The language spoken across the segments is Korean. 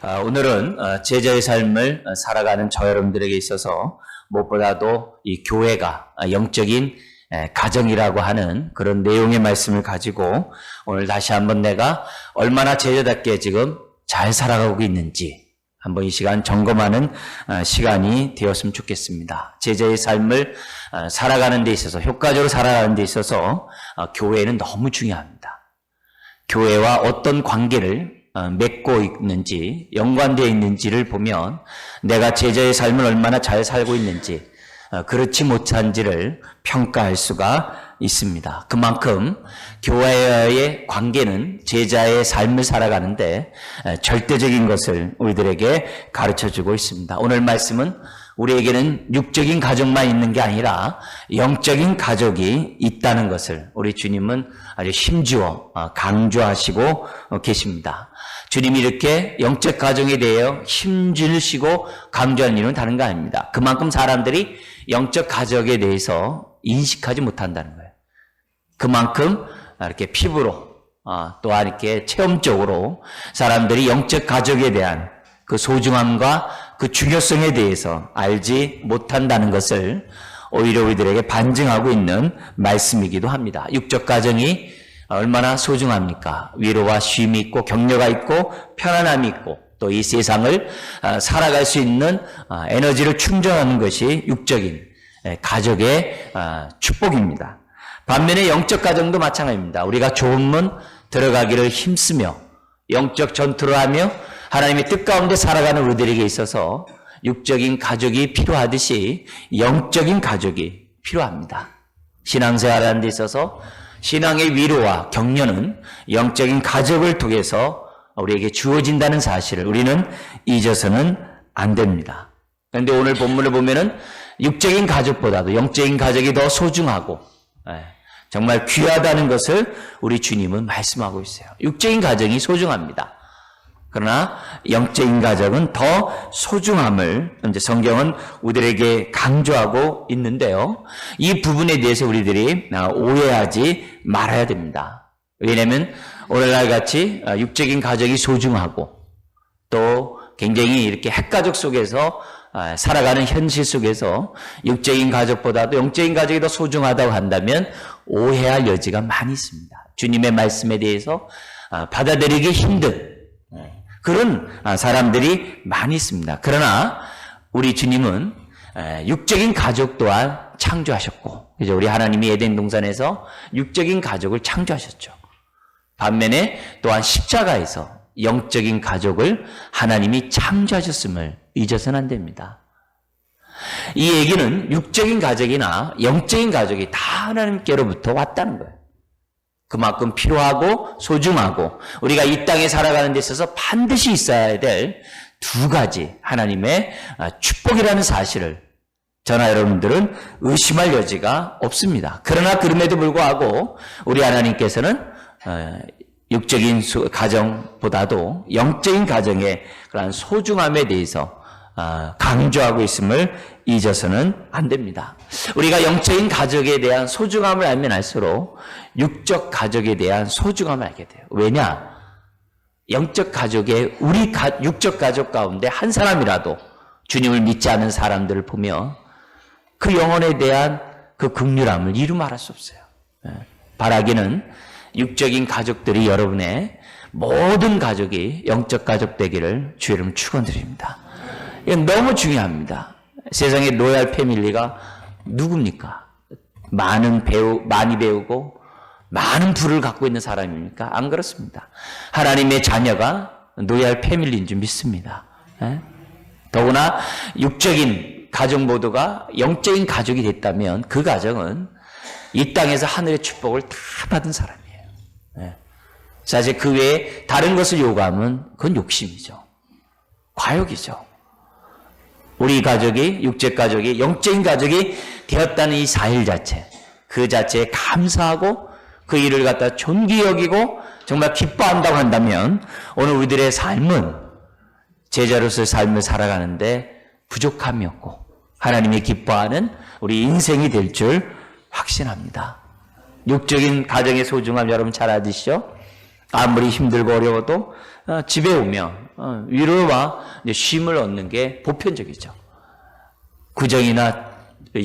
오늘은 제자의 삶을 살아가는 저 여러분들에게 있어서 무엇보다도 이 교회가 영적인 가정이라고 하는 그런 내용의 말씀을 가지고 오늘 다시 한번 내가 얼마나 제자답게 지금 잘 살아가고 있는지 한번 이 시간 점검하는 시간이 되었으면 좋겠습니다. 제자의 삶을 살아가는 데 있어서, 효과적으로 살아가는 데 있어서 교회는 너무 중요합니다. 교회와 어떤 관계를 맺고 있는지, 연관되어 있는지를 보면 내가 제자의 삶을 얼마나 잘 살고 있는지, 그렇지 못한지를 평가할 수가 있습니다. 그만큼 교회와의 관계는 제자의 삶을 살아가는데 절대적인 것을 우리들에게 가르쳐주고 있습니다. 오늘 말씀은 우리에게는 육적인 가족만 있는 게 아니라 영적인 가족이 있다는 것을 우리 주님은 아주 힘주어 강조하시고 계십니다. 주님이 이렇게 영적 가정에 대해 힘주시고 강조하는 이유는 다른 거 아닙니다. 그만큼 사람들이 영적 가족에 대해서 인식하지 못한다는 거예요. 그만큼 이렇게 피부로 또한 이렇게 체험적으로 사람들이 영적 가족에 대한 그 소중함과 그 중요성에 대해서 알지 못한다는 것을 오히려 우리들에게 반증하고 있는 말씀이기도 합니다. 육적 가정이 얼마나 소중합니까? 위로와 쉼이 있고 격려가 있고 편안함이 있고 또 이 세상을 살아갈 수 있는 에너지를 충전하는 것이 육적인 가족의 축복입니다. 반면에 영적 가정도 마찬가지입니다. 우리가 좋은 문 들어가기를 힘쓰며 영적 전투를 하며 하나님의 뜻 가운데 살아가는 우리들에게 있어서 육적인 가족이 필요하듯이 영적인 가족이 필요합니다. 신앙생활하는 데 있어서 신앙의 위로와 격려는 영적인 가족을 통해서 우리에게 주어진다는 사실을 우리는 잊어서는 안 됩니다. 그런데 오늘 본문을 보면은 육적인 가족보다도 영적인 가족이 더 소중하고 정말 귀하다는 것을 우리 주님은 말씀하고 있어요. 육적인 가정이 소중합니다. 그러나 영적인 가정은 더 소중함을 이제 성경은 우리들에게 강조하고 있는데요. 이 부분에 대해서 우리들이 오해하지 말아야 됩니다. 왜냐하면 오늘날 같이 육적인 가족이 소중하고 또 굉장히 이렇게 핵가족 속에서 살아가는 현실 속에서 육적인 가족보다도 영적인 가족이 더 소중하다고 한다면 오해할 여지가 많이 있습니다. 주님의 말씀에 대해서 받아들이기 힘든 그런 사람들이 많이 있습니다. 그러나 우리 주님은 육적인 가족 또한 창조하셨고, 그죠? 우리 하나님이 에덴 동산에서 육적인 가족을 창조하셨죠. 반면에 또한 십자가에서 영적인 가족을 하나님이 창조하셨음을 잊어서는 안 됩니다. 이 얘기는 육적인 가족이나 영적인 가족이 다 하나님께로부터 왔다는 거예요. 그만큼 필요하고 소중하고 우리가 이 땅에 살아가는 데 있어서 반드시 있어야 될 두 가지 하나님의 축복이라는 사실을 저나 여러분들은 의심할 여지가 없습니다. 그러나 그럼에도 불구하고 우리 하나님께서는 육적인 가정보다도 영적인 가정의 그러한 소중함에 대해서 강조하고 있음을 잊어서는 안 됩니다. 우리가 영적인 가족에 대한 소중함을 알면 알수록 육적 가족에 대한 소중함을 알게 돼요. 왜냐? 영적 가족에 우리 육적 가족 가운데 한 사람이라도 주님을 믿지 않은 사람들을 보며 그 영혼에 대한 그 긍휼함을 이루 말할 수 없어요. 바라기는 육적인 가족들이 여러분의 모든 가족이 영적 가족 되기를 주의 이름 축원드립니다. 이건 너무 중요합니다. 세상의 로얄 패밀리가 누굽니까? 많이 배우고 많은 부를 갖고 있는 사람입니까? 안 그렇습니다. 하나님의 자녀가 로얄 패밀리인 줄 믿습니다. 더구나 육적인 가족 모두가 영적인 가족이 됐다면 그 가정은 이 땅에서 하늘의 축복을 다 받은 사람이에요. 사실 그 외에 다른 것을 요구하면 그건 욕심이죠. 과욕이죠. 우리 가족이, 육적 가족이, 영적인 가족이 되었다는 이 사실 자체, 그 자체에 감사하고 그 일을 갖다 존귀 여기고 정말 기뻐한다고 한다면 오늘 우리들의 삶은 제자로서의 삶을 살아가는데 부족함이 없고 하나님이 기뻐하는 우리 인생이 될 줄 확신합니다. 육적인 가정의 소중함 여러분 잘 아시죠? 아무리 힘들고 어려워도 집에 오면 위로와 이제 쉼을 얻는 게 보편적이죠. 구정이나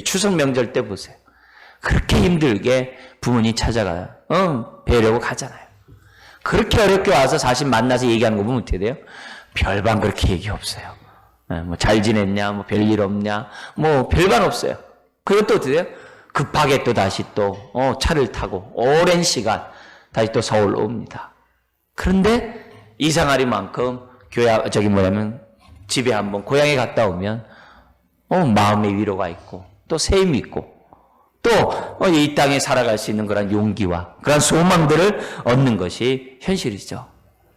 추석 명절 때 보세요. 그렇게 힘들게 부모님 찾아가요. 뵈려고 가잖아요. 그렇게 어렵게 와서 사실 만나서 얘기하는 거 보면 어떻게 돼요? 별반 그렇게 얘기 없어요. 뭐 잘 지냈냐, 뭐 별일 없냐, 뭐 별반 없어요. 그리고 또 어떻게 돼요? 급하게 또 다시 또 차를 타고 오랜 시간 다시 또 서울로 옵니다. 그런데 이상하리만큼 집에 한번 고향에 갔다 오면 마음의 위로가 있고 또 셈이 있고 또 이 땅에 살아갈 수 있는 그런 용기와 그런 소망들을 얻는 것이 현실이죠.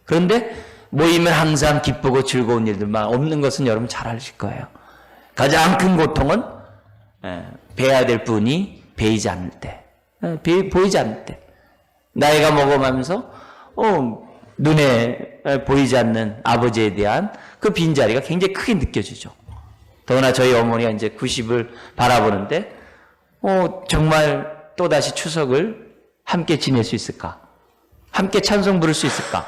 그런데 모이면 항상 기쁘고 즐거운 일들만 없는 것은 여러분 잘 아실 거예요. 가장 큰 고통은 뵈야 될 분이 보이지 않을 때, 보이지 않을 때, 나이가 먹어가면서 눈에 보이지 않는 아버지에 대한 그 빈자리가 굉장히 크게 느껴지죠. 더구나 저희 어머니가 이제 90을 바라보는데 정말 또다시 추석을 함께 지낼 수 있을까? 함께 찬송 부를 수 있을까?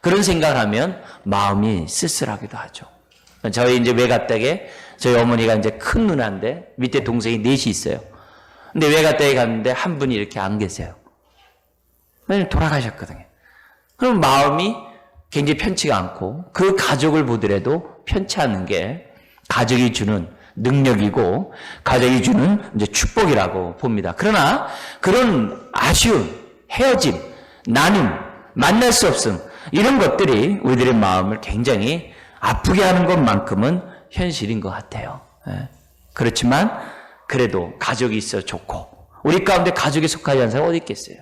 그런 생각을 하면 마음이 쓸쓸하기도 하죠. 저희 이제 외가댁에 저희 어머니가 이제 큰 누나인데 밑에 동생이 넷이 있어요. 근데 외가댁에 갔는데 한 분이 이렇게 안 계세요. 돌아가셨거든요. 그럼 마음이 굉장히 편치가 않고 그 가족을 보더라도 편치 않은 게 가족이 주는 능력이고 가족이 주는 이제 축복이라고 봅니다. 그러나 그런 아쉬움, 헤어짐, 나눔, 만날 수 없음 이런 것들이 우리들의 마음을 굉장히 아프게 하는 것만큼은 현실인 것 같아요. 그렇지만 그래도 가족이 있어 좋고 우리 가운데 가족에 속하지 않은 사람이 어디 있겠어요.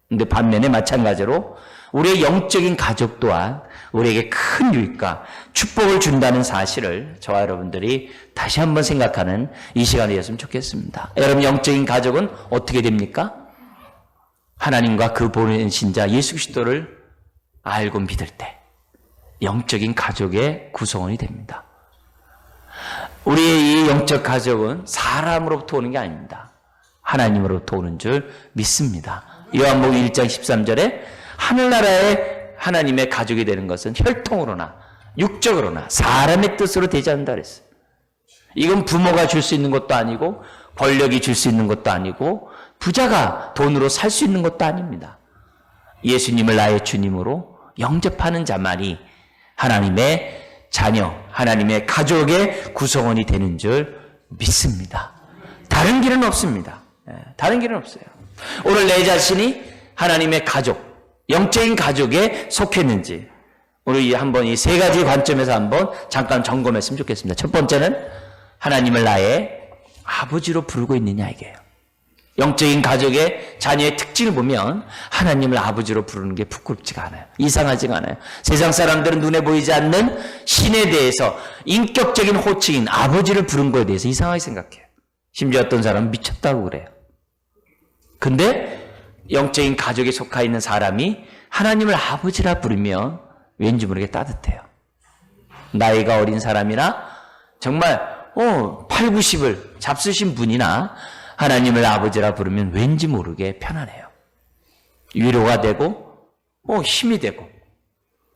근데 반면에 마찬가지로 우리의 영적인 가족 또한 우리에게 큰 유익과 축복을 준다는 사실을 저와 여러분들이 다시 한번 생각하는 이 시간이 되었으면 좋겠습니다. 여러분 영적인 가족은 어떻게 됩니까? 하나님과 그 보내신 자 예수 그리스도를 알고 믿을 때 영적인 가족의 구성원이 됩니다. 우리의 이 영적 가족은 사람으로부터 오는 게 아닙니다. 하나님으로부터 오는 줄 믿습니다. 요한복음 1장 13절에 하늘나라의 하나님의 가족이 되는 것은 혈통으로나 육적으로나 사람의 뜻으로 되지 않는다 그랬어요. 이건 부모가 줄 수 있는 것도 아니고 권력이 줄 수 있는 것도 아니고 부자가 돈으로 살 수 있는 것도 아닙니다. 예수님을 나의 주님으로 영접하는 자만이 하나님의 자녀, 하나님의 가족의 구성원이 되는 줄 믿습니다. 다른 길은 없습니다. 다른 길은 없어요. 오늘 내 자신이 하나님의 가족, 영적인 가족에 속했는지 우리 한번 이 세 가지 관점에서 한번 잠깐 점검했으면 좋겠습니다. 첫 번째는 하나님을 나의 아버지로 부르고 있느냐 이게요. 영적인 가족의 자녀의 특징을 보면 하나님을 아버지로 부르는 게 부끄럽지가 않아요. 이상하지가 않아요. 세상 사람들은 눈에 보이지 않는 신에 대해서 인격적인 호칭인 아버지를 부른 거에 대해서 이상하게 생각해요. 심지어 어떤 사람은 미쳤다고 그래요. 근데 영적인 가족에 속하 있는 사람이 하나님을 아버지라 부르면 왠지 모르게 따뜻해요. 나이가 어린 사람이나 정말 8, 90을 잡수신 분이나 하나님을 아버지라 부르면 왠지 모르게 편안해요. 위로가 되고 힘이 되고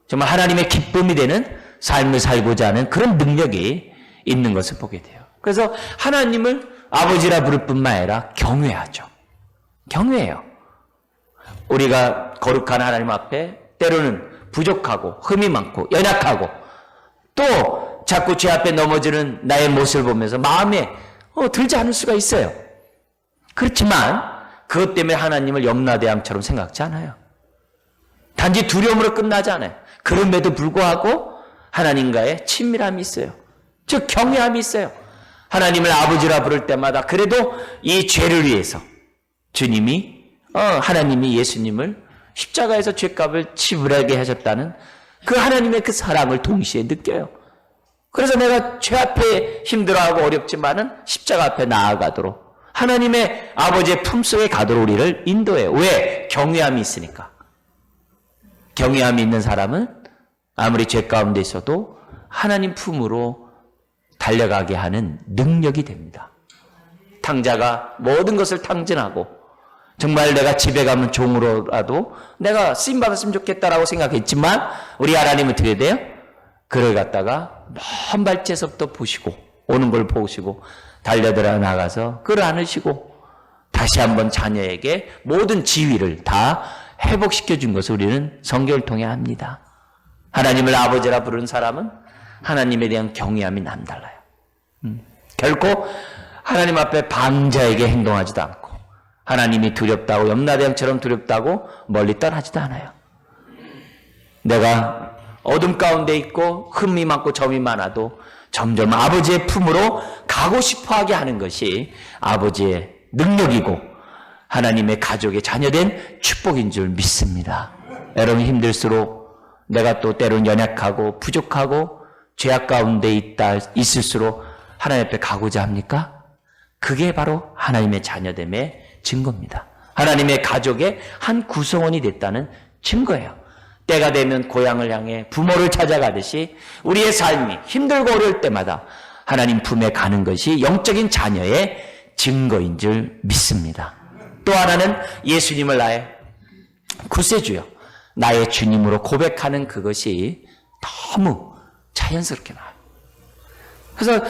정말 하나님의 기쁨이 되는 삶을 살고자 하는 그런 능력이 있는 것을 보게 돼요. 그래서 하나님을 아버지라 부를 뿐만 아니라 경외하죠. 경외해요. 우리가 거룩한 하나님 앞에 때로는 부족하고 흠이 많고 연약하고 또 자꾸 죄 앞에 넘어지는 나의 모습을 보면서 마음에 들지 않을 수가 있어요. 그렇지만 그것 때문에 하나님을 염라대왕처럼 생각지 않아요. 단지 두려움으로 끝나지 않아요. 그럼에도 불구하고 하나님과의 친밀함이 있어요. 즉 경외함이 있어요. 하나님을 아버지라 부를 때마다 그래도 이 죄를 위해서 주님이 하나님이 예수님을 십자가에서 죄값을 지불하게 하셨다는 그 하나님의 그 사랑을 동시에 느껴요. 그래서 내가 죄 앞에 힘들어하고 어렵지만은 십자가 앞에 나아가도록 하나님의 아버지의 품속에 가도록 우리를 인도해요. 왜? 경외함이 있으니까. 경외함이 있는 사람은 아무리 죄 가운데 있어도 하나님 품으로 달려가게 하는 능력이 됩니다. 탕자가 모든 것을 탕진하고 정말 내가 집에 가면 종으로라도 내가 쓰임 받았으면 좋겠다라고 생각했지만 우리 하나님은 어떻게 돼요? 그를 갖다가 먼 발제석도 보시고 오는 걸 보시고 달려들어 나가서 그를 안으시고 다시 한번 자녀에게 모든 지위를 다 회복시켜 준 것을 우리는 성경을 통해 압니다. 하나님을 아버지라 부르는 사람은 하나님에 대한 경외함이 남달라요. 결코 하나님 앞에 방자에게 행동하지도 않고 하나님이 두렵다고 염라대왕처럼 두렵다고 멀리 떠나지도 않아요. 내가 어둠 가운데 있고 흠이 많고 점이 많아도 점점 아버지의 품으로 가고 싶어하게 하는 것이 아버지의 능력이고 하나님의 가족의 자녀된 축복인 줄 믿습니다. 여러분 힘들수록 내가 또 때론 연약하고 부족하고 죄악 가운데 있을수록 하나님 앞에 가고자 합니까? 그게 바로 하나님의 자녀됨의 증거입니다. 하나님의 가족의 한 구성원이 됐다는 증거예요. 때가 되면 고향을 향해 부모를 찾아가듯이 우리의 삶이 힘들고 어려울 때마다 하나님 품에 가는 것이 영적인 자녀의 증거인 줄 믿습니다. 또 하나는 예수님을 나의 구세주요, 나의 주님으로 고백하는 그것이 너무 자연스럽게 나와요. 그래서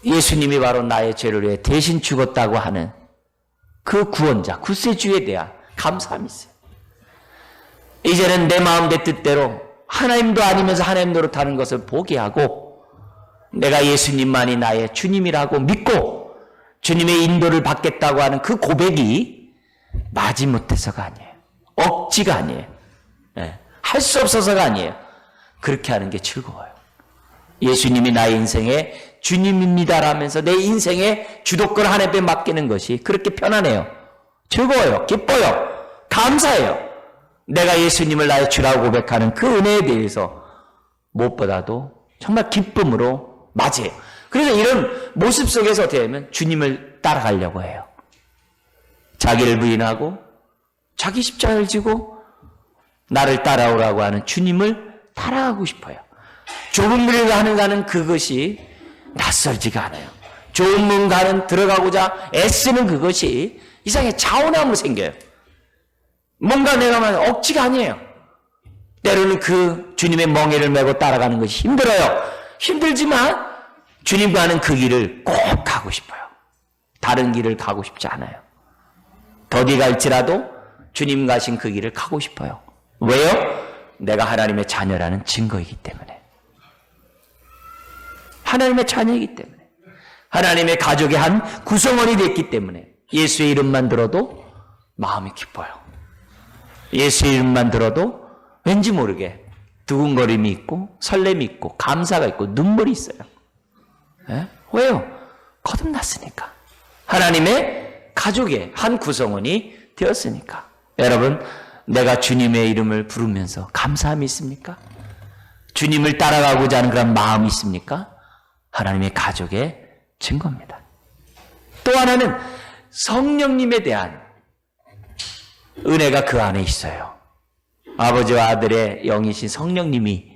예수님이 바로 나의 죄를 위해 대신 죽었다고 하는 그 구원자, 구세주에 대한 감사함이 있어요. 이제는 내 마음 내 뜻대로 하나님도 아니면서 하나님 노릇하는 것을 포기하고 내가 예수님만이 나의 주님이라고 믿고 주님의 인도를 받겠다고 하는 그 고백이 마지못해서가 아니에요. 억지가 아니에요. 할 수 없어서가 아니에요. 그렇게 하는 게 즐거워요. 예수님이 나의 인생의 주님입니다라면서 내 인생의 주도권을 하나님께 맡기는 것이 그렇게 편안해요. 즐거워요. 기뻐요. 감사해요. 내가 예수님을 나의 주라고 고백하는 그 은혜에 대해서 무엇보다도 정말 기쁨으로 맞이해요. 그래서 이런 모습 속에서 어떻게 하면 주님을 따라가려고 해요. 자기를 부인하고 자기 십자가를 지고 나를 따라오라고 하는 주님을 따라가고 싶어요. 좁은 길을 가는 그것이 낯설지가 않아요. 좁은 문 들어가고자 애쓰는 그것이 이상하게 자원함으로 생겨요. 뭔가 내가 말하는 억지가 아니에요. 때로는 그 주님의 멍에를 메고 따라가는 것이 힘들어요. 힘들지만 주님과 하는 그 길을 꼭 가고 싶어요. 다른 길을 가고 싶지 않아요. 더디 갈지라도 주님 가신 그 길을 가고 싶어요. 왜요? 내가 하나님의 자녀라는 증거이기 때문에. 하나님의 자녀이기 때문에. 하나님의 가족의 한 구성원이 됐기 때문에 예수의 이름만 들어도 마음이 기뻐요. 예수의 이름만 들어도 왠지 모르게 두근거림이 있고 설렘이 있고 감사가 있고 눈물이 있어요. 왜요? 거듭났으니까. 하나님의 가족의 한 구성원이 되었으니까. 여러분, 내가 주님의 이름을 부르면서 감사함이 있습니까? 주님을 따라가고자 하는 그런 마음이 있습니까? 하나님의 가족의 증거입니다. 또 하나는 성령님에 대한 은혜가 그 안에 있어요. 아버지와 아들의 영이신 성령님이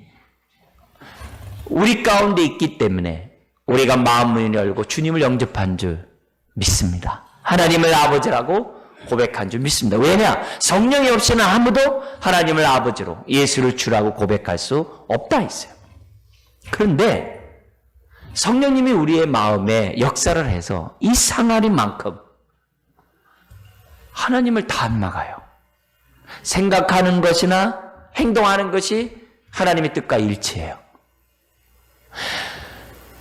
우리 가운데 있기 때문에 우리가 마음을 열고 주님을 영접한 줄 믿습니다. 하나님을 아버지라고 고백한 줄 믿습니다. 왜냐? 성령이 없이는 아무도 하나님을 아버지로 예수를 주라고 고백할 수 없다 했어요. 그런데 성령님이 우리의 마음에 역사를 해서 이 상하린 만큼 하나님을 닮아가요. 생각하는 것이나 행동하는 것이 하나님의 뜻과 일치해요.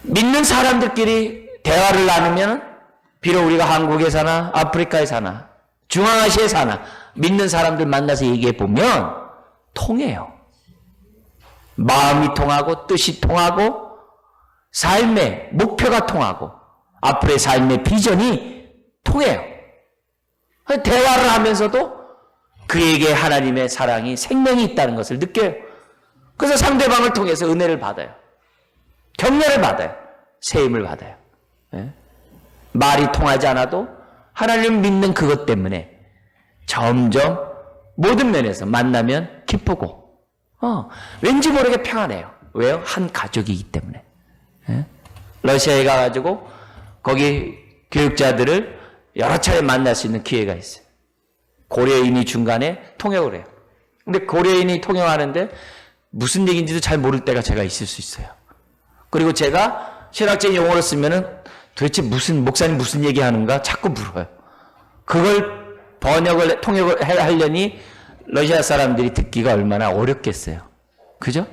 믿는 사람들끼리 대화를 나누면 비록 우리가 한국에 사나 아프리카에 사나 중앙아시아에 사나 믿는 사람들 만나서 얘기해 보면 통해요. 마음이 통하고 뜻이 통하고 삶의 목표가 통하고 앞으로의 삶의 비전이 통해요. 대화를 하면서도 그에게 하나님의 사랑이 생명이 있다는 것을 느껴요. 그래서 상대방을 통해서 은혜를 받아요. 격려를 받아요. 세임을 받아요. 말이 통하지 않아도 하나님을 믿는 그것 때문에 점점 모든 면에서 만나면 기쁘고 왠지 모르게 평안해요. 왜요? 한 가족이기 때문에. 러시아에 가가지고 거기 교육자들을 여러 차례 만날 수 있는 기회가 있어요. 고려인이 중간에 통역을 해요. 근데 고려인이 통역하는데 무슨 얘기인지도 잘 모를 때가 제가 있을 수 있어요. 그리고 제가 신학적인 용어를 쓰면은 도대체 목사님 무슨 얘기하는가 자꾸 물어요. 그걸 통역을 하려니 러시아 사람들이 듣기가 얼마나 어렵겠어요. 그죠?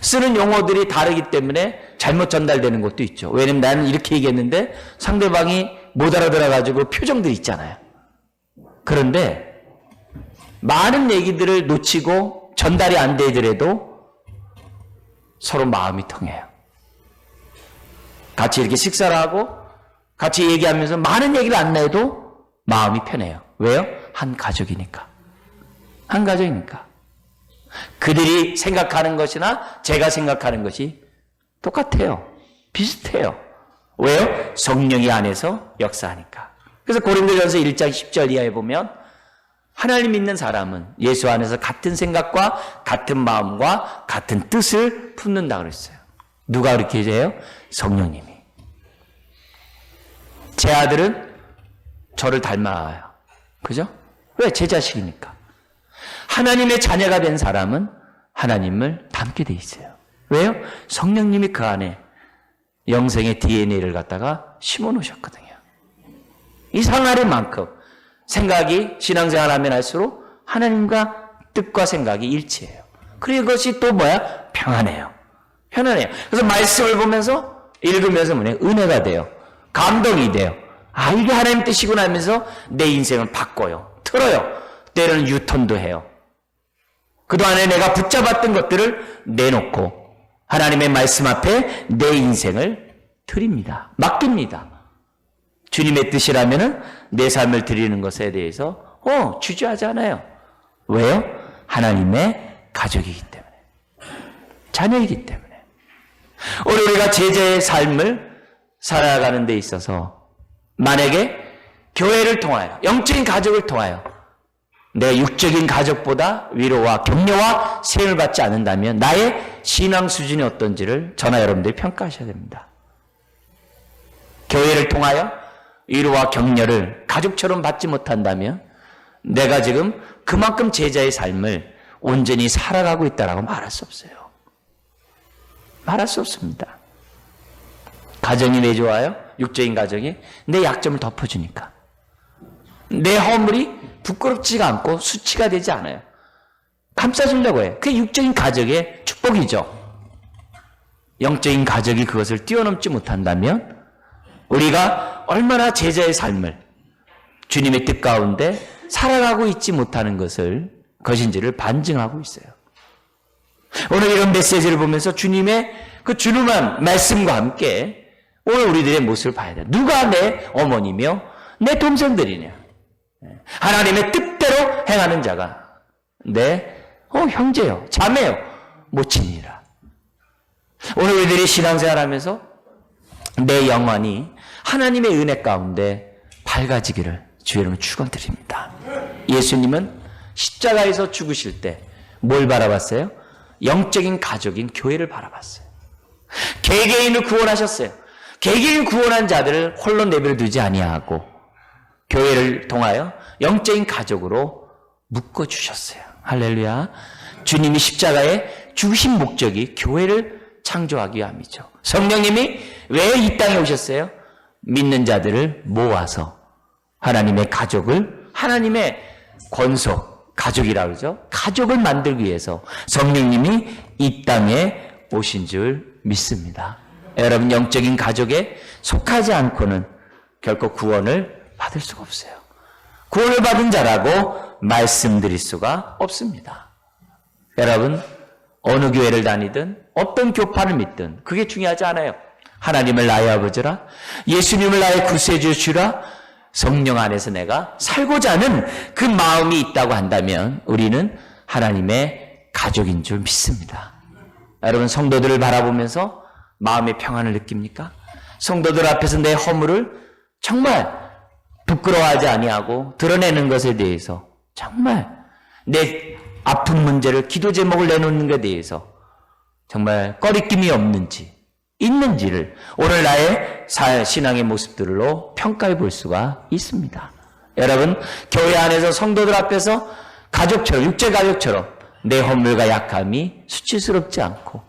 쓰는 용어들이 다르기 때문에 잘못 전달되는 것도 있죠. 왜냐면 나는 이렇게 얘기했는데 상대방이 못 알아들어가지고 표정들이 있잖아요. 그런데 많은 얘기들을 놓치고 전달이 안 되더라도 서로 마음이 통해요. 같이 이렇게 식사를 하고 같이 얘기하면서 많은 얘기를 안 해도 마음이 편해요. 왜요? 한 가족이니까. 한 가족이니까. 그들이 생각하는 것이나 제가 생각하는 것이 똑같아요. 비슷해요. 왜요? 성령이 안에서 역사하니까. 그래서 고린도전서 1장 10절 이하에 보면 하나님 믿는 사람은 예수 안에서 같은 생각과 같은 마음과 같은 뜻을 품는다 그랬어요. 누가 그렇게 해요? 성령님이. 제 아들은 저를 닮아요. 그죠? 왜? 제 자식이니까. 하나님의 자녀가 된 사람은 하나님을 닮게 돼 있어요. 왜요? 성령님이 그 안에 영생의 DNA를 갖다가 심어 놓으셨거든요. 이상할 만큼 생각이 신앙생활 하면 할수록 하나님과 뜻과 생각이 일치해요. 그리고 이것이 또 뭐야? 평안해요. 편안해요. 그래서 말씀을 보면서 읽으면서 뭐냐? 은혜가 돼요. 감동이 돼요. 아, 이게 하나님 뜻이구나 하면서 내 인생을 바꿔요. 틀어요. 때로는 유턴도 해요. 그동안에 내가 붙잡았던 것들을 내놓고 하나님의 말씀 앞에 내 인생을 드립니다. 맡깁니다. 주님의 뜻이라면 내 삶을 드리는 것에 대해서 주저하지 않아요. 왜요? 하나님의 가족이기 때문에. 자녀이기 때문에. 오늘 우리가 제자의 삶을 살아가는 데 있어서 만약에 교회를 통하여 영적인 가족을 통하여 내 육적인 가족보다 위로와 격려와 세움을 받지 않는다면 나의 신앙 수준이 어떤지를 저나 여러분들이 평가하셔야 됩니다. 교회를 통하여 위로와 격려를 가족처럼 받지 못한다면 내가 지금 그만큼 제자의 삶을 온전히 살아가고 있다라고 말할 수 없어요. 말할 수 없습니다. 가정이 왜 좋아요? 육적인 가정이 내 약점을 덮어주니까. 내 허물이 부끄럽지가 않고 수치가 되지 않아요. 감싸주려고 해요. 그게 육적인 가족의 축복이죠. 영적인 가족이 그것을 뛰어넘지 못한다면 우리가 얼마나 제자의 삶을 주님의 뜻 가운데 살아가고 있지 못하는 것인지를 반증하고 있어요. 오늘 이런 메시지를 보면서 주님의 그 준엄한 말씀과 함께 오늘 우리들의 모습을 봐야 돼요. 누가 내 어머니며 내 동생들이냐. 하나님의 뜻대로 행하는 자가 내 형제요, 자매요, 모친이라. 오늘 우리들이 신앙생활하면서 내 영혼이 하나님의 은혜 가운데 밝아지기를 주의 이름으로 축원드립니다. 예수님은 십자가에서 죽으실 때 뭘 바라봤어요? 영적인 가족인 교회를 바라봤어요. 개개인을 구원하셨어요. 개개인 구원한 자들을 홀로 내버려 두지 아니하고 교회를 통하여 영적인 가족으로 묶어주셨어요. 할렐루야. 주님이 십자가에 죽으신 목적이 교회를 창조하기 위함이죠. 성령님이 왜 이 땅에 오셨어요? 믿는 자들을 모아서 하나님의 가족을, 하나님의 권속, 가족이라고 그러죠. 가족을 만들기 위해서 성령님이 이 땅에 오신 줄 믿습니다. 여러분, 영적인 가족에 속하지 않고는 결코 구원을 받을 수가 없어요. 구원을 받은 자라고 말씀드릴 수가 없습니다. 여러분, 어느 교회를 다니든 어떤 교파를 믿든 그게 중요하지 않아요. 하나님을 나의 아버지라, 예수님을 나의 구세주 주라, 성령 안에서 내가 살고자 하는 그 마음이 있다고 한다면 우리는 하나님의 가족인 줄 믿습니다. 여러분, 성도들을 바라보면서 마음의 평안을 느낍니까? 성도들 앞에서 내 허물을 정말 부끄러워하지 아니하고 드러내는 것에 대해서 정말 내 아픈 문제를 기도 제목을 내놓는 것에 대해서 정말 꺼리낌이 없는지 있는지를 오늘 나의 신앙의 모습들로 평가해 볼 수가 있습니다. 여러분, 교회 안에서 성도들 앞에서 가족처럼, 육체 가족처럼 내 허물과 약함이 수치스럽지 않고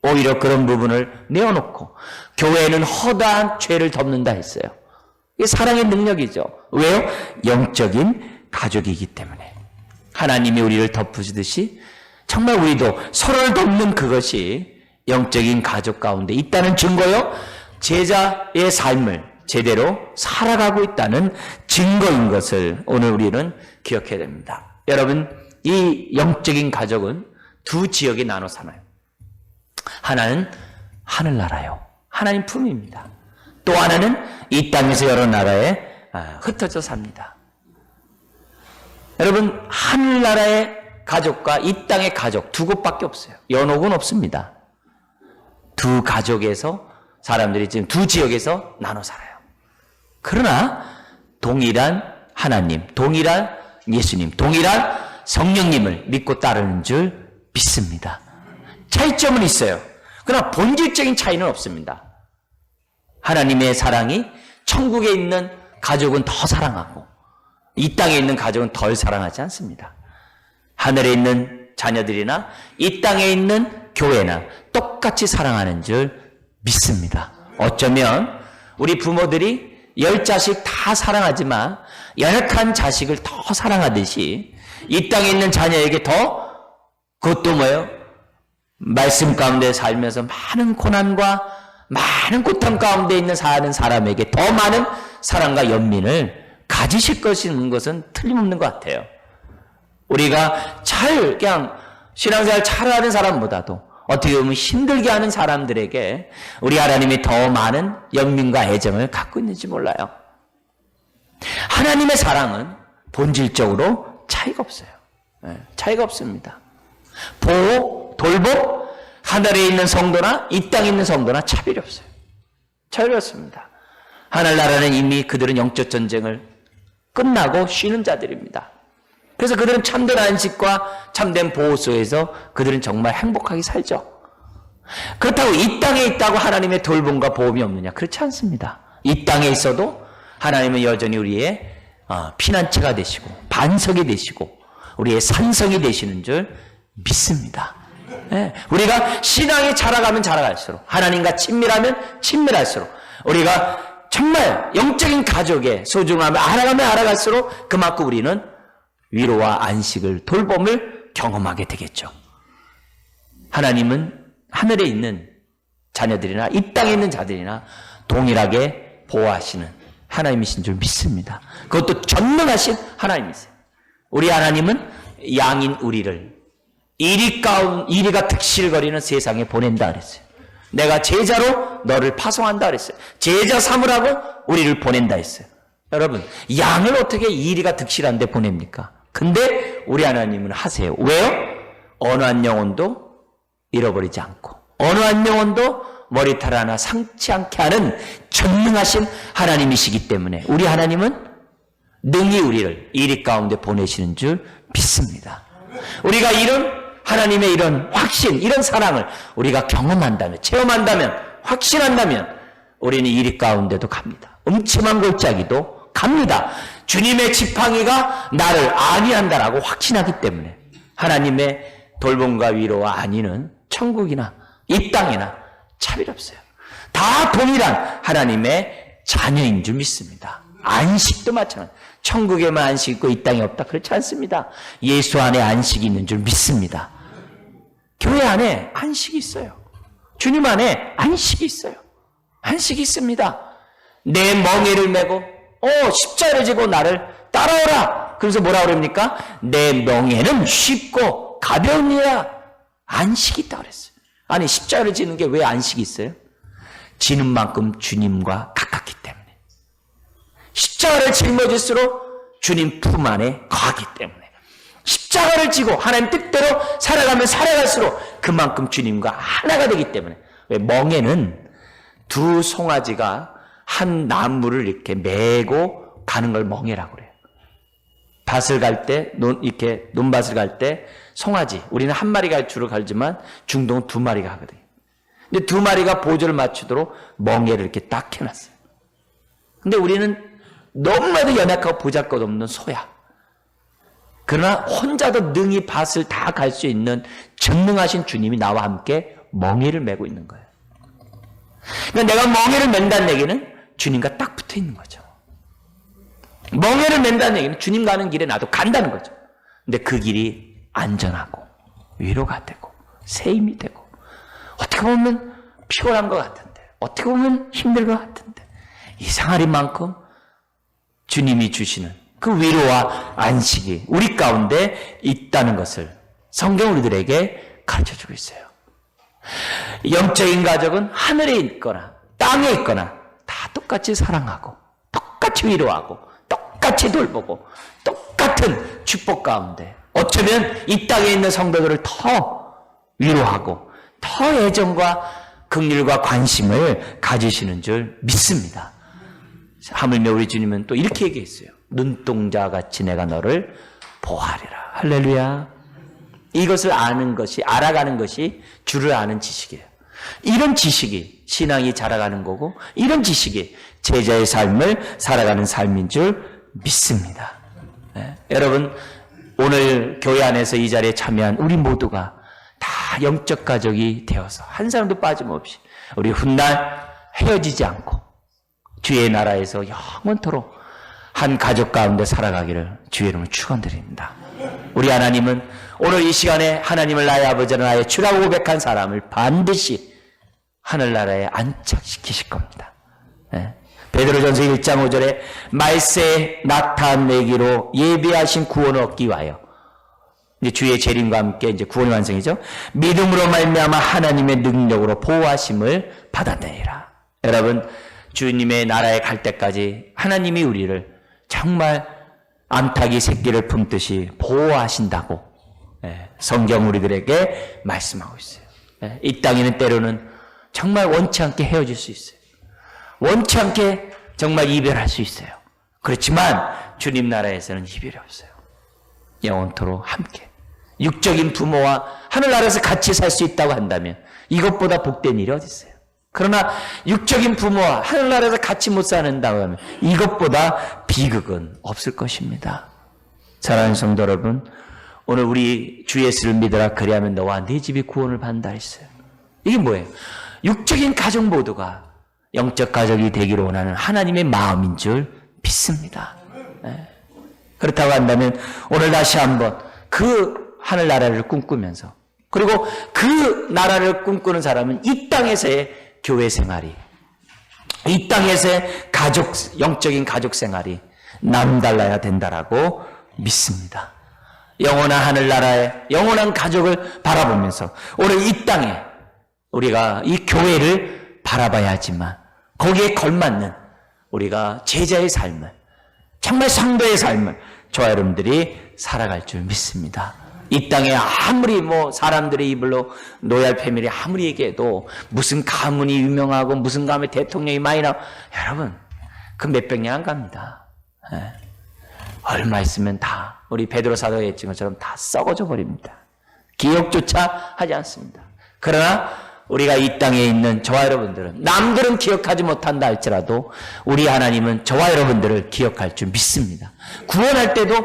오히려 그런 부분을 내어놓고 교회는 허다한 죄를 덮는다 했어요. 이게 사랑의 능력이죠. 왜요? 영적인 가족이기 때문에. 하나님이 우리를 덮으시듯이 정말 우리도 서로를 돕는 그것이 영적인 가족 가운데 있다는 증거요. 제자의 삶을 제대로 살아가고 있다는 증거인 것을 오늘 우리는 기억해야 됩니다. 여러분, 이 영적인 가족은 두 지역에 나눠 사나요. 하나는 하늘나라요. 하나님 품입니다. 또 하나는 이 땅에서 여러 나라에 흩어져 삽니다. 여러분, 하늘나라의 가족과 이 땅의 가족 두 곳밖에 없어요. 연옥은 없습니다. 두 가족에서 사람들이 지금 두 지역에서 나눠 살아요. 그러나 동일한 하나님, 동일한 예수님, 동일한 성령님을 믿고 따르는 줄 믿습니다. 차이점은 있어요. 그러나 본질적인 차이는 없습니다. 하나님의 사랑이 천국에 있는 가족은 더 사랑하고 이 땅에 있는 가족은 덜 사랑하지 않습니다. 하늘에 있는 자녀들이나 이 땅에 있는 교회나 똑같이 사랑하는 줄 믿습니다. 어쩌면 우리 부모들이 10자식 다 사랑하지만 연약한 자식을 더 사랑하듯이 이 땅에 있는 자녀에게 더 그것도 뭐예요? 말씀 가운데 살면서 많은 고난과 많은 고통 가운데 있는 사는 사람에게 더 많은 사랑과 연민을 가지실 것은 틀림없는 것 같아요. 우리가 그냥 신앙생활 잘하는 사람보다도 어떻게 보면 힘들게 하는 사람들에게 우리 하나님이 더 많은 연민과 애정을 갖고 있는지 몰라요. 하나님의 사랑은 본질적으로 차이가 없어요. 차이가 없습니다. 보호, 돌보, 하늘에 있는 성도나 이 땅에 있는 성도나 차별이 없어요. 차별이 없습니다. 하늘나라는 이미 그들은 영적 전쟁을 끝나고 쉬는 자들입니다. 그래서 그들은 참된 안식과 참된 보호 속에서 그들은 정말 행복하게 살죠. 그렇다고 이 땅에 있다고 하나님의 돌봄과 보험이 없느냐? 그렇지 않습니다. 이 땅에 있어도 하나님은 여전히 우리의 피난처가 되시고 반석이 되시고 우리의 산성이 되시는 줄 믿습니다. 네. 우리가 신앙이 자라가면 자라갈수록 하나님과 친밀하면 친밀할수록 우리가 정말 영적인 가족의 소중함을 알아가면 알아갈수록 그만큼 우리는 위로와 안식을 돌봄을 경험하게 되겠죠. 하나님은 하늘에 있는 자녀들이나 이 땅에 있는 자들이나 동일하게 보호하시는 하나님이신 줄 믿습니다. 그것도 전능하신 하나님이세요. 우리 하나님은 양인 우리를 이리가 득실거리는 세상에 보낸다 그랬어요. 내가 제자로 너를 파송한다 그랬어요. 제자 삼으라고 우리를 보낸다 했어요. 여러분, 양을 어떻게 이리가 득실한 데 보냅니까? 근데 우리 하나님은 하세요. 왜요? 어느 한 영혼도 잃어버리지 않고 어느 한 영혼도 머리털 하나 상치 않게 하는 전능하신 하나님이시기 때문에 우리 하나님은 능히 우리를 이리 가운데 보내시는 줄 믿습니다. 우리가 이런 하나님의 이런 확신, 이런 사랑을 우리가 경험한다면, 체험한다면, 확신한다면 우리는 이리 가운데도 갑니다. 음침한 골짜기도 갑니다. 주님의 지팡이가 나를 안위한다라고 확신하기 때문에 하나님의 돌봄과 위로와 안위는 천국이나 이 땅이나 차별 없어요. 다 동일한 하나님의 자녀인 줄 믿습니다. 안식도 마찬가지. 천국에만 안식 있고 이 땅에 없다. 그렇지 않습니다. 예수 안에 안식이 있는 줄 믿습니다. 교회 안에 안식이 있어요. 주님 안에 안식이 있어요. 안식이 있습니다. 내 멍에를 메고 십자가를 지고 나를 따라오라. 그래서 뭐라 그럽니까? 내 멍에는 쉽고 가벼우니라. 안식이 있다고 그랬어요. 아니, 십자가를 지는 게 왜 안식이 있어요? 지는 만큼 주님과 가깝기 때문에. 십자가를 짊어질수록 주님 품 안에 거하기 때문에. 십자가를 지고 하나님 뜻대로 살아가면 살아갈수록 그만큼 주님과 하나가 되기 때문에. 왜? 멍에는 두 송아지가 한 나무를 이렇게 메고 가는 걸 멍에라고 그래요. 밭을 갈 때, 이렇게 논밭을 갈 때 송아지, 우리는 한 마리가 주로 갈지만 중동은 두 마리가 하거든요. 근데 두 마리가 보조를 맞추도록 멍에를 이렇게 딱 해놨어요. 근데 우리는 너무나도 연약하고 보잘것없는 소야. 그러나 혼자도 능히 밭을 다 갈 수 있는 전능하신 주님이 나와 함께 멍에를 메고 있는 거예요. 그러니까 내가 멍에를 맨다는 얘기는 주님과 딱 붙어 있는 거죠. 멍에를 맨다는 얘기는 주님 가는 길에 나도 간다는 거죠. 근데 그 길이 안전하고 위로가 되고 새 힘이 되고 어떻게 보면 피곤한 것 같은데 어떻게 보면 힘들 것 같은데 이상하리만큼 주님이 주시는 그 위로와 안식이 우리 가운데 있다는 것을 성경 우리들에게 가르쳐주고 있어요. 영적인 가족은 하늘에 있거나 땅에 있거나 다 똑같이 사랑하고 똑같이 위로하고 똑같이 돌보고 똑같은 축복 가운데 어쩌면 이 땅에 있는 성도들을 더 위로하고 더 애정과 긍휼과 관심을 가지시는 줄 믿습니다. 하물며 우리 주님은 또 이렇게 얘기했어요. 눈동자같이 내가 너를 보호하리라. 할렐루야. 이것을 아는 것이, 알아가는 것이 주를 아는 지식이에요. 이런 지식이 신앙이 자라가는 거고 이런 지식이 제자의 삶을 살아가는 삶인 줄 믿습니다. 네. 여러분 오늘 교회 안에서 이 자리에 참여한 우리 모두가 다 영적 가족이 되어서 한 사람도 빠짐없이 우리 훗날 헤어지지 않고 주의 나라에서 영원토록 한 가족 가운데 살아가기를 주의 이름으로 축원드립니다. 우리 하나님은 오늘 이 시간에 하나님을 나의 아버지라 나의 주라고 고백한 사람을 반드시 하늘나라에 안착시키실 겁니다. 네. 베드로전서 1장 5절에 말세에 나타내기로 예비하신 구원을 얻기 위하여 이제 주의 재림과 함께 이제 구원의 완성이죠. 믿음으로 말미암아 하나님의 능력으로 보호하심을 받아내리라. 여러분 주님의 나라에 갈 때까지 하나님이 우리를 정말 암탉이 새끼를 품듯이 보호하신다고 성경 우리들에게 말씀하고 있어요. 이 땅에는 때로는 정말 원치 않게 헤어질 수 있어요. 원치 않게 정말 이별할 수 있어요. 그렇지만 주님 나라에서는 이별이 없어요. 영원토록 함께 육적인 부모와 하늘나라에서 같이 살 수 있다고 한다면 이것보다 복된 일이 어디 있어요? 그러나 육적인 부모와 하늘나라에서 같이 못 사는다고 하면 이것보다 비극은 없을 것입니다. 사랑하는 성도 여러분, 오늘 우리 주 예수를 믿으라 그리하면 너와 네 집이 구원을 받는다 했어요. 이게 뭐예요? 육적인 가족 모두가 영적 가족이 되기를 원하는 하나님의 마음인 줄 믿습니다. 네. 그렇다고 한다면 오늘 다시 한번 그 하늘나라를 꿈꾸면서 그리고 그 나라를 꿈꾸는 사람은 이 땅에서의 교회 생활이 이 땅에서의 영적인 가족 생활이 남달라야 된다라고 믿습니다. 영원한 하늘나라에 영원한 가족을 바라보면서 오늘 이 땅에 우리가 이 교회를 바라봐야 하지만 거기에 걸맞는 우리가 제자의 삶을 정말 성도의 삶을 저와 여러분들이 살아갈 줄 믿습니다. 이 땅에 아무리 사람들의 입으로 노얄 패밀리 아무리 얘기해도 무슨 가문이 유명하고 무슨 가문에 대통령이 많이 나오고 여러분 그 몇백 년 안 갑니다. 네. 얼마 있으면 다 우리 베드로 사도가 했던 것처럼 다 썩어져 버립니다. 기억조차 하지 않습니다. 그러나 우리가 이 땅에 있는 저와 여러분들은 남들은 기억하지 못한다 할지라도 우리 하나님은 저와 여러분들을 기억할 줄 믿습니다. 구원할 때도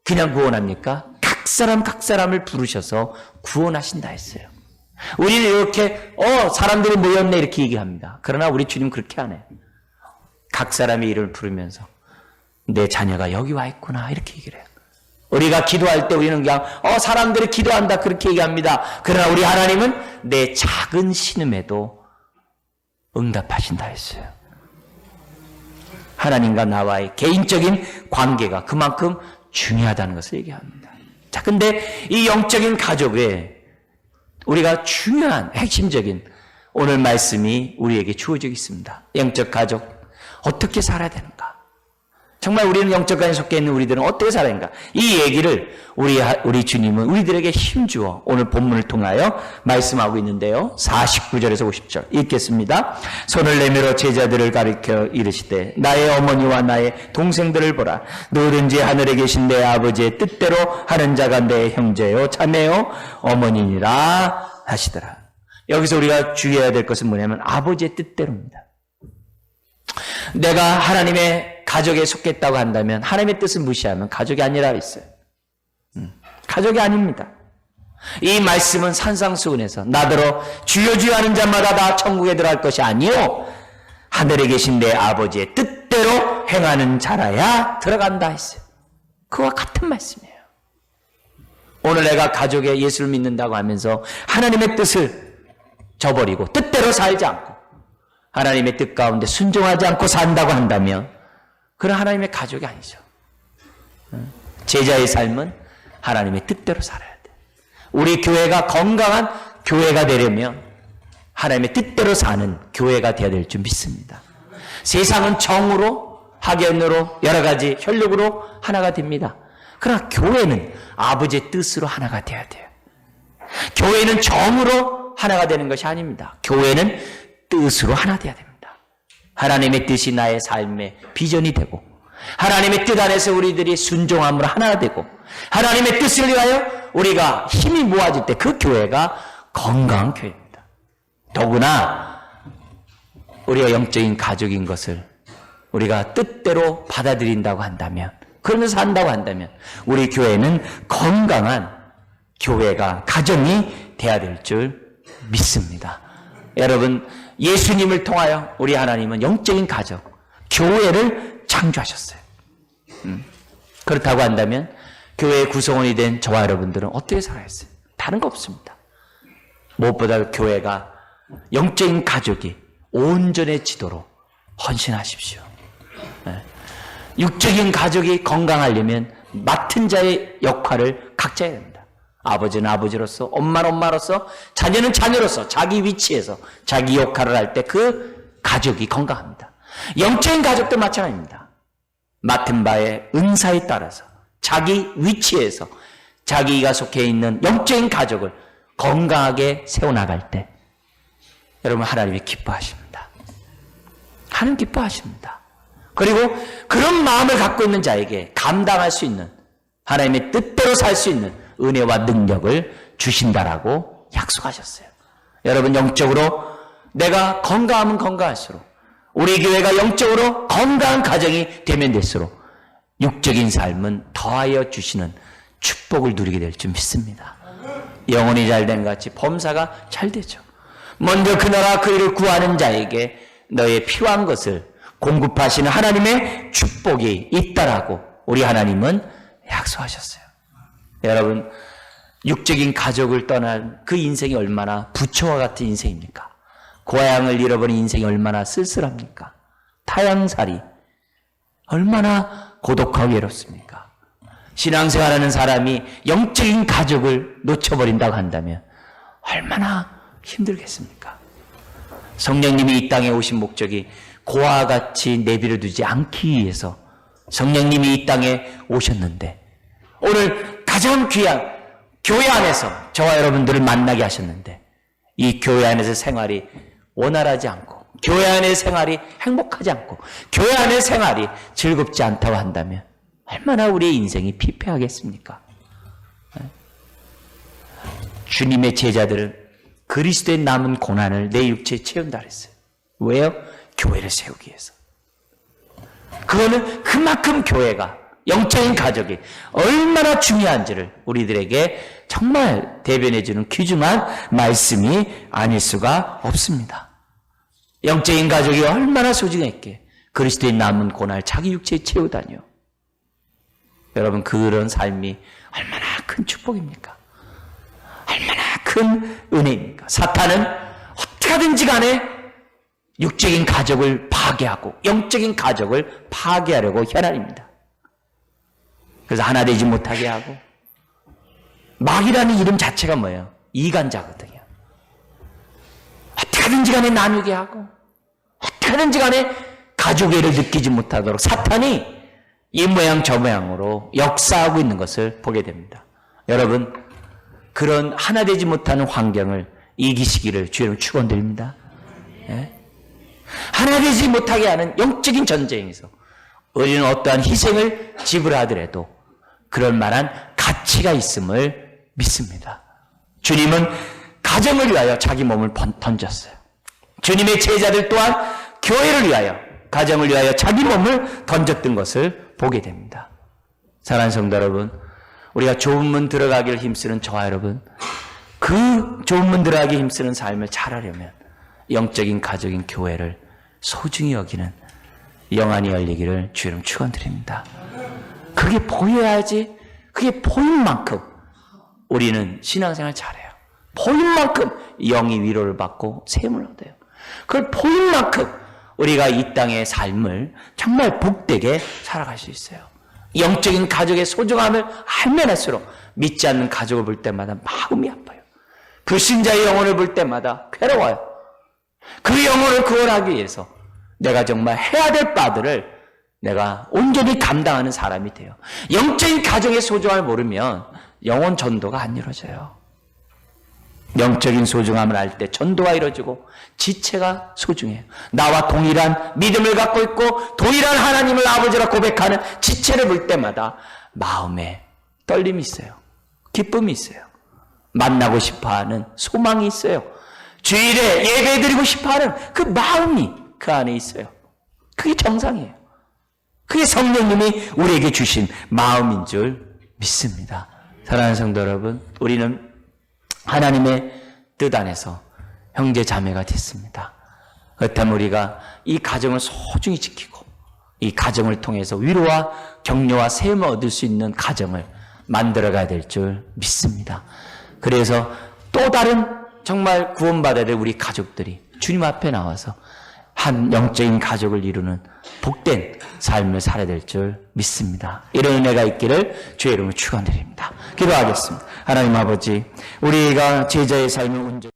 그냥 구원합니까? 각 사람을 부르셔서 구원하신다 했어요. 우리는 이렇게 사람들이 모였네 이렇게 얘기합니다. 그러나 우리 주님 그렇게 안 해요. 각 사람의 이름을 부르면서 내 자녀가 여기 와 있구나 이렇게 얘기를 해요. 우리가 기도할 때 우리는 그냥 사람들이 기도한다 그렇게 얘기합니다. 그러나 우리 하나님은 내 작은 신음에도 응답하신다 했어요. 하나님과 나와의 개인적인 관계가 그만큼 중요하다는 것을 얘기합니다. 자, 근데 이 영적인 가족에 우리가 중요한 핵심적인 오늘 말씀이 우리에게 주어져 있습니다. 영적 가족 어떻게 살아야 되는가? 정말 우리는 영적 가족에 속해 있는 우리들은 어떻게 살아야 하는가? 이 얘기를 우리 주님은 우리들에게 힘주어 오늘 본문을 통하여 말씀하고 있는데요. 49절에서 50절 읽겠습니다. 손을 내밀어 제자들을 가리켜 이르시되 나의 어머니와 나의 동생들을 보라. 누구든지 하늘에 계신 내 아버지의 뜻대로 하는 자가 내 형제요 자매요 어머니니라 하시더라. 여기서 우리가 주의해야 될 것은 뭐냐면 아버지의 뜻대로입니다. 내가 하나님의 가족에 속했다고 한다면 하나님의 뜻을 무시하면 가족이 아니라 했어요. 가족이 아닙니다. 이 말씀은 산상수훈에서 나더러 주여 주여 하는 자마다 다 천국에 들어갈 것이 아니요 하늘에 계신 내 아버지의 뜻대로 행하는 자라야 들어간다 했어요. 그와 같은 말씀이에요. 오늘 내가 가족에 예수를 믿는다고 하면서 하나님의 뜻을 저버리고 뜻대로 살지 않고 하나님의 뜻 가운데 순종하지 않고 산다고 한다면 그런 하나님의 가족이 아니죠. 제자의 삶은 하나님의 뜻대로 살아야 돼요. 우리 교회가 건강한 교회가 되려면 하나님의 뜻대로 사는 교회가 되어야 될 줄 믿습니다. 세상은 정으로, 학연으로, 여러 가지 혈육으로 하나가 됩니다. 그러나 교회는 아버지의 뜻으로 하나가 되어야 돼요. 교회는 정으로 하나가 되는 것이 아닙니다. 교회는 뜻으로 하나 되어야 됩니다. 하나님의 뜻이 나의 삶의 비전이 되고 하나님의 뜻 안에서 우리들이 순종함으로 하나 되고 하나님의 뜻을 위하여 우리가 힘이 모아질 때 그 교회가 건강한 교회입니다. 더구나 우리가 영적인 가족인 것을 우리가 뜻대로 받아들인다고 한다면 그러면서 한다고 한다면 우리 교회는 건강한 교회가 가정이 돼야 될 줄 믿습니다. 여러분 예수님을 통하여 우리 하나님은 영적인 가족, 교회를 창조하셨어요. 그렇다고 한다면 교회의 구성원이 된 저와 여러분들은 어떻게 살아야 했어요? 다른 거 없습니다. 무엇보다 교회가 영적인 가족이 온전해지도록 헌신하십시오. 육적인 가족이 건강하려면 맡은 자의 역할을 각자 해야 됩니다. 아버지는 아버지로서, 엄마는 엄마로서, 자녀는 자녀로서 자기 위치에서 자기 역할을 할 때 그 가족이 건강합니다. 영적인 가족도 마찬가지입니다. 맡은 바의 은사에 따라서 자기 위치에서 자기가 속해 있는 영적인 가족을 건강하게 세워나갈 때 여러분 하나님이 기뻐하십니다. 하나님 기뻐하십니다. 그리고 그런 마음을 갖고 있는 자에게 감당할 수 있는 하나님의 뜻대로 살 수 있는 은혜와 능력을 주신다라고 약속하셨어요. 여러분 영적으로 내가 건강하면 건강할수록 우리 교회가 영적으로 건강한 가정이 되면 될수록 육적인 삶은 더하여 주시는 축복을 누리게 될 줄 믿습니다. 영혼이 잘된 같이 범사가 잘 되죠. 먼저 그 나라 그 일을 구하는 자에게 너의 필요한 것을 공급하시는 하나님의 축복이 있다라고 우리 하나님은 약속하셨어요. 여러분 육적인 가족을 떠난 그 인생이 얼마나 부처와 같은 인생입니까? 고향을 잃어버린 인생이 얼마나 쓸쓸합니까? 타향살이 얼마나 고독하고 외롭습니까? 신앙생활하는 사람이 영적인 가족을 놓쳐버린다고 한다면 얼마나 힘들겠습니까? 성령님이 이 땅에 오신 목적이 고아와 같이 내버려 두지 않기 위해서 성령님이 이 땅에 오셨는데 오늘 가장 귀한 교회 안에서 저와 여러분들을 만나게 하셨는데 이 교회 안에서 생활이 원활하지 않고 교회 안의 생활이 행복하지 않고 교회 안의 생활이 즐겁지 않다고 한다면 얼마나 우리의 인생이 피폐하겠습니까? 주님의 제자들은 그리스도의 남은 고난을 내 육체에 채운다 그랬어요. 왜요? 교회를 세우기 위해서. 그거는 그만큼 교회가 영적인 가족이 얼마나 중요한지를 우리들에게 정말 대변해주는 귀중한 말씀이 아닐 수가 없습니다. 영적인 가족이 얼마나 소중했게 그리스도의 남은 고난을 자기 육체에 채우다니요. 여러분 그런 삶이 얼마나 큰 축복입니까? 얼마나 큰 은혜입니까? 사탄은 어떻게 하든지 간에 육적인 가족을 파괴하고 영적인 가족을 파괴하려고 현안입니다. 그래서 하나 되지 못하게 하고 마귀라는 이름 자체가 뭐예요? 이간자거든요. 어떻게 하든지 간에 나누게 하고 어떻게 하든지 간에 가족애를 느끼지 못하도록 사탄이 이 모양 저 모양으로 역사하고 있는 것을 보게 됩니다. 여러분 그런 하나 되지 못하는 환경을 이기시기를 주님 축원드립니다. 예? 하나 되지 못하게 하는 영적인 전쟁에서 우리는 어떠한 희생을 지불하더라도 그럴 만한 가치가 있음을 믿습니다. 주님은 가정을 위하여 자기 몸을 던졌어요. 주님의 제자들 또한 교회를 위하여 가정을 위하여 자기 몸을 던졌던 것을 보게 됩니다. 사랑하는 성도 여러분, 우리가 좋은 문 들어가기를 힘쓰는 저와 여러분, 그 좋은 문 들어가기 힘쓰는 삶을 잘하려면 영적인 가족인 교회를 소중히 여기는 영안이 열리기를 주의 이름 축원드립니다. 그게 보여야지, 그게 보인 만큼 우리는 신앙생활 잘해요. 보인 만큼 영이 위로를 받고 샘을 얻어요. 그걸 보인 만큼 우리가 이 땅의 삶을 정말 복되게 살아갈 수 있어요. 영적인 가족의 소중함을 알면 할수록 믿지 않는 가족을 볼 때마다 마음이 아파요. 불신자의 영혼을 볼 때마다 괴로워요. 그 영혼을 구원하기 위해서 내가 정말 해야 될 바들을 내가 온전히 감당하는 사람이 돼요. 영적인 가정의 소중함을 모르면 영혼 전도가 안 이루어져요. 영적인 소중함을 알 때 전도가 이루어지고 지체가 소중해요. 나와 동일한 믿음을 갖고 있고 동일한 하나님을 아버지라 고백하는 지체를 볼 때마다 마음에 떨림이 있어요. 기쁨이 있어요. 만나고 싶어하는 소망이 있어요. 주일에 예배드리고 싶어하는 그 마음이 그 안에 있어요. 그게 정상이에요. 그게 성령님이 우리에게 주신 마음인 줄 믿습니다. 사랑하는 성도 여러분, 우리는 하나님의 뜻 안에서 형제 자매가 됐습니다. 그렇다면 우리가 이 가정을 소중히 지키고 이 가정을 통해서 위로와 격려와 세움을 얻을 수 있는 가정을 만들어가야 될 줄 믿습니다. 그래서 또 다른 정말 구원받아야 될 우리 가족들이 주님 앞에 나와서 한 영적인 가족을 이루는 복된 삶을 살아야 될 줄 믿습니다. 이런 은혜가 있기를 주의 이름으로 축원드립니다. 기도하겠습니다. 하나님 아버지, 우리가 제자의 삶을 온전히